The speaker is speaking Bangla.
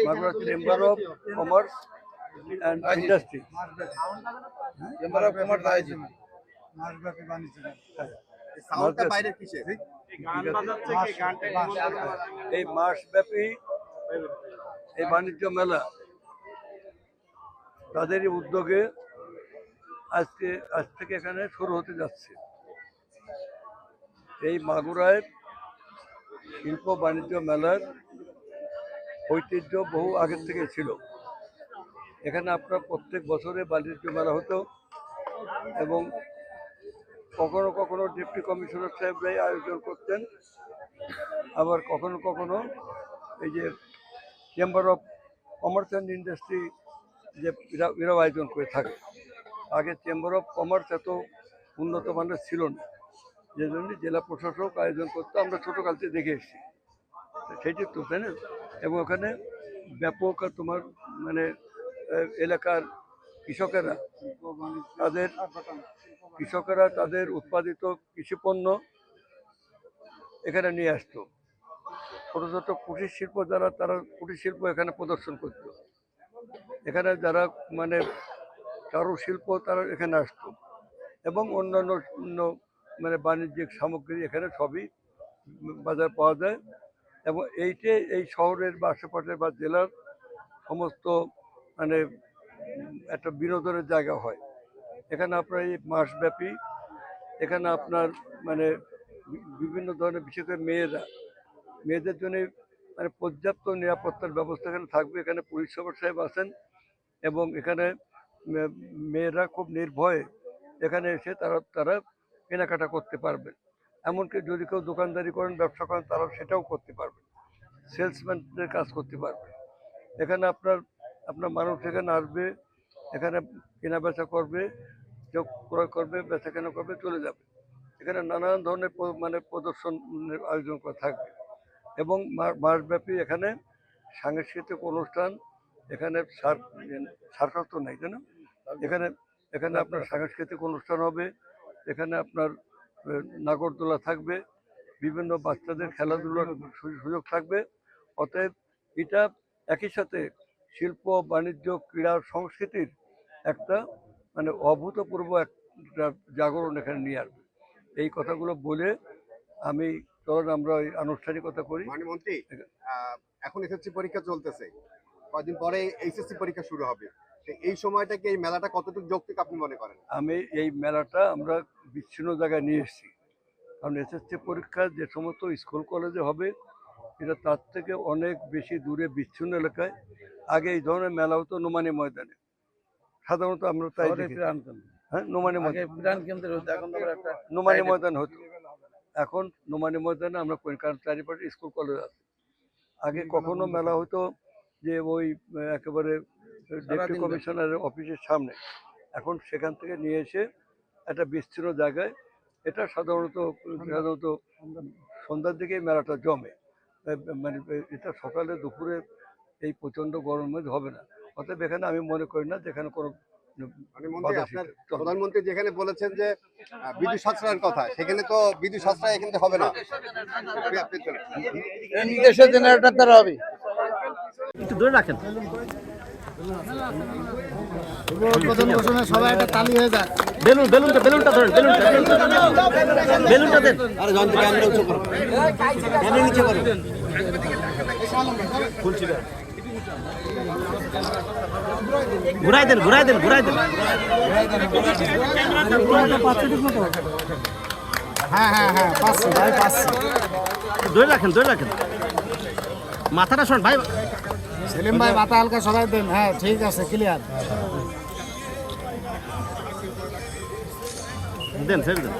Magura chamber of commerce and industry. Chamber of commerce আয়োজিত এই মাসব্যাপী এই বাণিজ্য মেলা তাদেরই উদ্যোগে আজ থেকে এখানে শুরু হতে যাচ্ছে। এই মাগুরায় শিল্প বাণিজ্য মেলার ঐতিহ্য বহু আগের থেকে ছিল। এখানে আপনার প্রত্যেক বছরে বাণিজ্য মেলা হতো এবং কখনো কখনো ডেপুটি কমিশনার সাহেবরাই আয়োজন করতেন, আবার কখনো কখনো এই যে chamber of commerce and industry যে এরাও আয়োজন করে থাকে। আগে চেম্বার অফ কমার্স এত উন্নত মানের ছিল না, যে জন্য জেলা প্রশাসক আয়োজন করতো, আমরা ছোটোকাল থেকে দেখে এসেছি সেটি তো, তাই না? এবং ওখানে ব্যাপক তোমার মানে এলাকার কৃষকেরা তাদের উৎপাদিত কৃষিপণ্য এখানে নিয়ে আসতো। ছোটো ছোটো কুটির শিল্প তারা কুটির শিল্প এখানে প্রদর্শন করত। এখানে যারা মানে চারু শিল্প তারা এখানে আসতো এবং অন্যান্য মানে বাণিজ্যিক সামগ্রী এখানে সবই বাজার পাওয়া যায়। এবং এই শহরের বা আশেপাশের বা জেলার সমস্ত মানে একটা বিনোদনের জায়গা হয়। এখানে আপনার এই মাসব্যাপী এখানে আপনার মানে বিভিন্ন ধরনের, বিশেষ করে মেয়েদের জন্য মানে পর্যাপ্ত নিরাপত্তার ব্যবস্থা এখানে থাকবে। এখানে পুলিশ সুপার সাহেব আছেন এবং এখানে মেয়েরা খুব নির্ভয়ে এখানে এসে তারা কেনাকাটা করতে পারবেন। এমনকি যদি কেউ দোকানদারি করেন, ব্যবসা করেন, তারা সেটাও করতে পারবেন, সেলসম্যানদের কাজ করতে পারবেন। এখানে আপনার মানুষ এখানে আসবে, এখানে কেনা বেচা করবে, কেউ ক্রয় করবে, বেচা কেনা করবে, চলে যাবে। এখানে নানান ধরনের মানে প্রদর্শনের আয়োজন করা থাকবে এবং মাসব্যাপী এখানে সাংস্কৃতিক অনুষ্ঠান, এখানে সার্কাস তো নাই, তাই না? এখানে আপনার সাংস্কৃতিক অনুষ্ঠান হবে, এখানে আপনার নাগরদোলা থাকবে, বিভিন্ন বাচ্চাদের খেলাধুলার সুযোগ থাকবে। অতএব এটা একই সাথে শিল্প বাণিজ্য ক্রীড়া সংস্কৃতির একটা মানে অভূতপূর্ব একটা জাগরণ এখানে নিয়ে আসবে। এই কথাগুলো বলে আমি চলুন আমরা ওই আনুষ্ঠানিকতা করি। মন্ত্রী, এখন এসএসসি পরীক্ষা চলতেছে, কয়েকদিন পরে এইচএসসি পরীক্ষা শুরু হবে। এই সময়টাকে এই মেলাটা কতটুকু যৌক্তিক আপনি মনে করেন? আমি এই মেলাটা আমরা বিচ্ছিন্ন জায়গায় নিয়ে এসেছি, কারণ এসএসসি পরীক্ষা যে সমস্ত স্কুল কলেজে হবে এটা তার থেকে অনেক বেশি দূরে বিচ্ছিন্ন এলাকায়। আগে এই ধরনের মেলা হতো নোমানি ময়দানে, সাধারণত আমরা তাই আনতাম। হ্যাঁ, নোমানি ময়দান হতো। এখন নোমানি ময়দানে আমরা করি, কারণ চারিপাশে স্কুল কলেজ আছে। আগে কখনো মেলা হতো যে ওই একেবারে ডেপুটি কমিশনারের অফিসের সামনে, এখন সেখান থেকে নিয়ে এসে একটা বিস্তীর্ণ জায়গায়, এটা সাধারণত সন্ধ্যার দিকে মেলাটা জমে। মানে এটা সকালে দুপুরে এই প্রচণ্ড গরমের হবে না। অতএব এখানে আমি মনে করি না যেখানে কোনো প্রধানমন্ত্রী যেখানে বলেছেন যে বিদ্যুৎ সাশ্রয়ের কথা, সেখানে তো বিদ্যুৎ সাশ্রয় এখানে হবে না, জেনারেটর দ্বারা হবে। একটু দূরে রাখেন, সবাই একটা তালি হয়ে যায়। বেলুনটা ধরেন, বেলুনটা দেন। আরে যন্ত্র ক্যামেরা উঁচু করো, ক্যামেরা নিচে করো, খুলছি না। ঘুরাই দেন। হ্যাঁ, পাচ্ছি ভাই, পাচ্ছি। ধরে রাখেন, মাথাটা শোন ভাই। সেলিম ভাই মাথা হালকা সবাই দেন। হ্যাঁ, ঠিক আছে, ক্লিয়ার। দেন, ছেড়ে দেন।